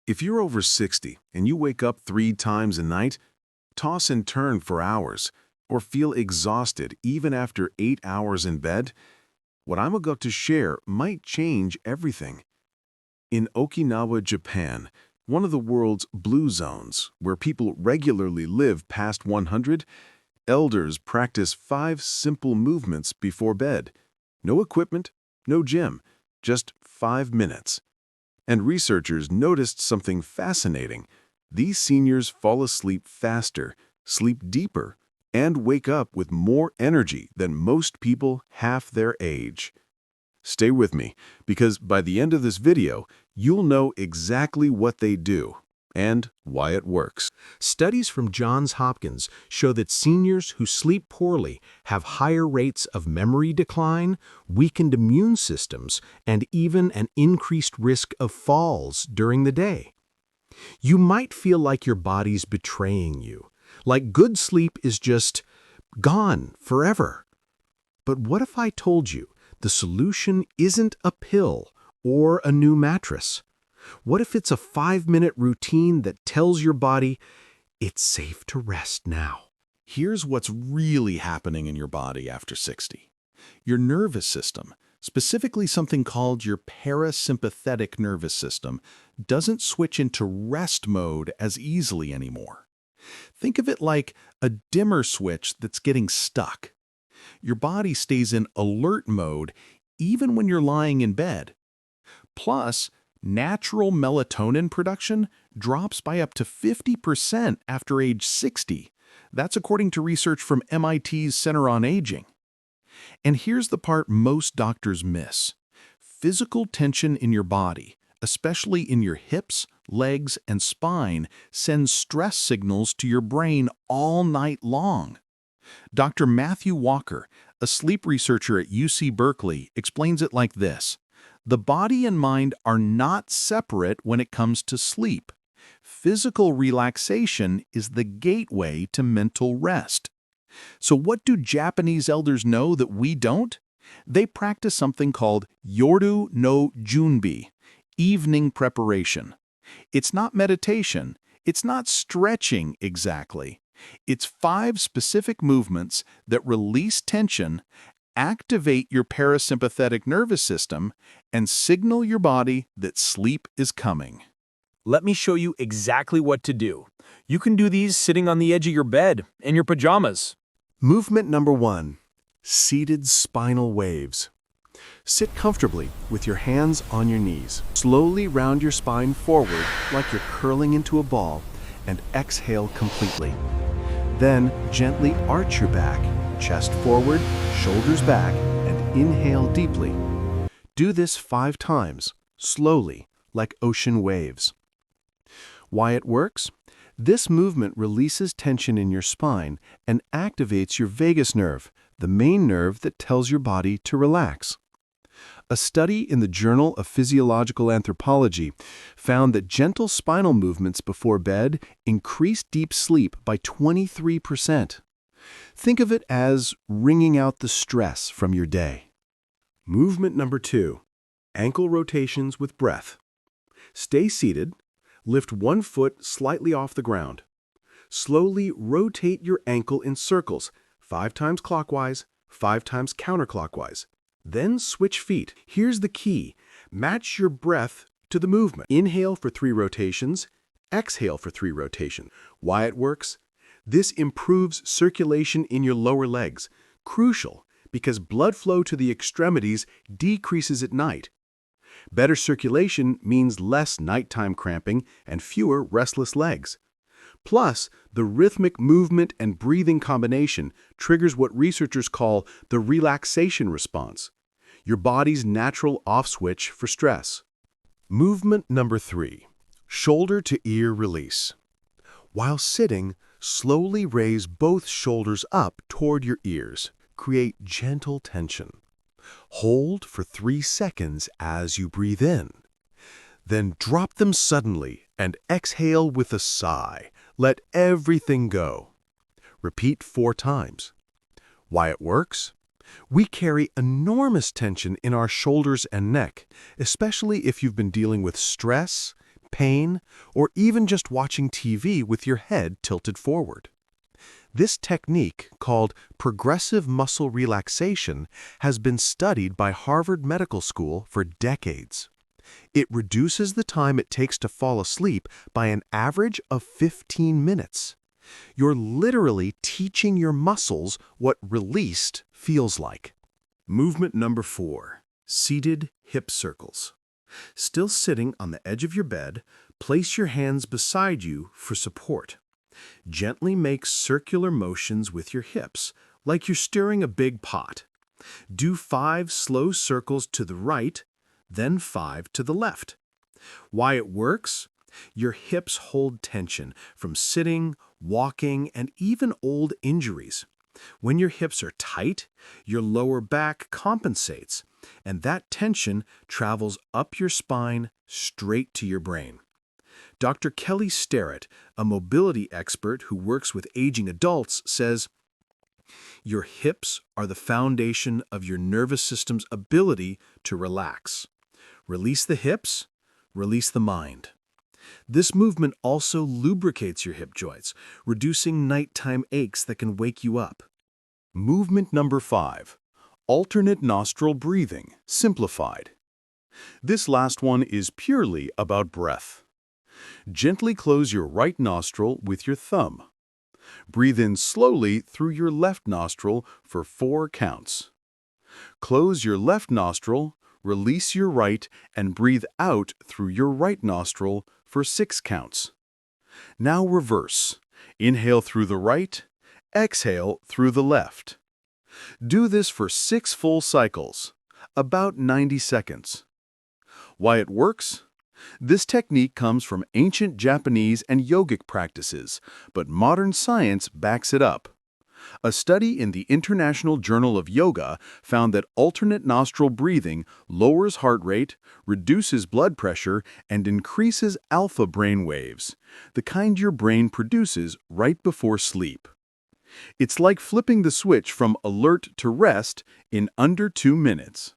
If you're over 60 and you wake up 3 times a night, toss and turn for hours, or feel exhausted even after 8 hours in bed, what I'm about to share might change everything. In Okinawa, Japan, one of the world's blue zones, where people regularly live past 100, elders practice 5 simple movements before bed. No equipment, no gym, just 5 minutes. And researchers noticed something fascinating. These seniors fall asleep faster, sleep deeper, and wake up with more energy than most people half their age. Stay with me, because by the end of this video, you'll know exactly what they do and why it works. Studies from Johns Hopkins show that seniors who sleep poorly have higher rates of memory decline, weakened immune systems, and even an increased risk of falls during the day. You might feel like your body's betraying you, like good sleep is just gone forever. But what if I told you the solution isn't a pill or a new mattress? What if it's a 5-minute routine that tells your body, it's safe to rest now? Here's what's really happening in your body after 60. Your nervous system, specifically something called your parasympathetic nervous system, doesn't switch into rest mode as easily anymore. Think of it like a dimmer switch that's getting stuck. Your body stays in alert mode even when you're lying in bed. Plus, natural melatonin production drops by up to 50% after age 60. That's according to research from MIT's Center on Aging. And here's the part most doctors miss. Physical tension in your body, especially in your hips, legs, and spine, sends stress signals to your brain all night long. Dr. Matthew Walker, a sleep researcher at UC Berkeley, explains it like this. The body and mind are not separate when it comes to sleep. Physical relaxation is the gateway to mental rest. So what do Japanese elders know that we don't? They practice something called Yoru no Junbi, evening preparation. It's not meditation. It's not stretching exactly. It's 5 specific movements that release tension, activate your parasympathetic nervous system, and signal your body that sleep is coming. Let me show you exactly what to do. You can do these sitting on the edge of your bed, in your pajamas. Movement number 1, seated spinal waves. Sit comfortably with your hands on your knees. Slowly round your spine forward like you're curling into a ball and exhale completely. Then gently arch your back, chest forward, shoulders back, and inhale deeply. Do this 5 times, slowly, like ocean waves. Why it works? This movement releases tension in your spine and activates your vagus nerve, the main nerve that tells your body to relax. A study in the Journal of Physiological Anthropology found that gentle spinal movements before bed increased deep sleep by 23%. Think of it as wringing out the stress from your day. Movement number 2, ankle rotations with breath. Stay seated, lift one foot slightly off the ground. Slowly rotate your ankle in circles, 5 times clockwise, 5 times counterclockwise. Then switch feet. Here's the key. Match your breath to the movement. Inhale for 3 rotations, exhale for 3 rotations. Why it works? This improves circulation in your lower legs. Crucial, because blood flow to the extremities decreases at night. Better circulation means less nighttime cramping and fewer restless legs. Plus, the rhythmic movement and breathing combination triggers what researchers call the relaxation response, your body's natural off switch for stress. Movement number 3, shoulder to ear release. While sitting, slowly raise both shoulders up toward your ears. Create gentle tension. Hold for 3 seconds as you breathe in. Then drop them suddenly and exhale with a sigh. Let everything go. Repeat 4 times. Why it works? We carry enormous tension in our shoulders and neck, especially if you've been dealing with stress, pain, or even just watching TV with your head tilted forward. This technique, called progressive muscle relaxation, has been studied by Harvard Medical School for decades. It reduces the time it takes to fall asleep by an average of 15 minutes. You're literally teaching your muscles what released feels like. Movement number 4, seated hip circles. Still sitting on the edge of your bed, place your hands beside you for support. Gently make circular motions with your hips, like you're stirring a big pot. Do 5 slow circles to the right, then 5 to the left. Why it works? Your hips hold tension from sitting, walking, and even old injuries. When your hips are tight, your lower back compensates, and that tension travels up your spine straight to your brain. Dr. Kelly Starrett, a mobility expert who works with aging adults, says, "Your hips are the foundation of your nervous system's ability to relax. Release the hips, release the mind." This movement also lubricates your hip joints, reducing nighttime aches that can wake you up. Movement number 5, alternate nostril breathing, simplified. This last one is purely about breath. Gently close your right nostril with your thumb. Breathe in slowly through your left nostril for 4 counts. Close your left nostril, release your right, and breathe out through your right nostril for 6 counts. Now reverse. Inhale through the right, exhale through the left. Do this for 6 full cycles, about 90 seconds. Why it works? This technique comes from ancient Japanese and yogic practices, but modern science backs it up. A study in the International Journal of Yoga found that alternate nostril breathing lowers heart rate, reduces blood pressure, and increases alpha brain waves, the kind your brain produces right before sleep. It's like flipping the switch from alert to rest in under 2 minutes.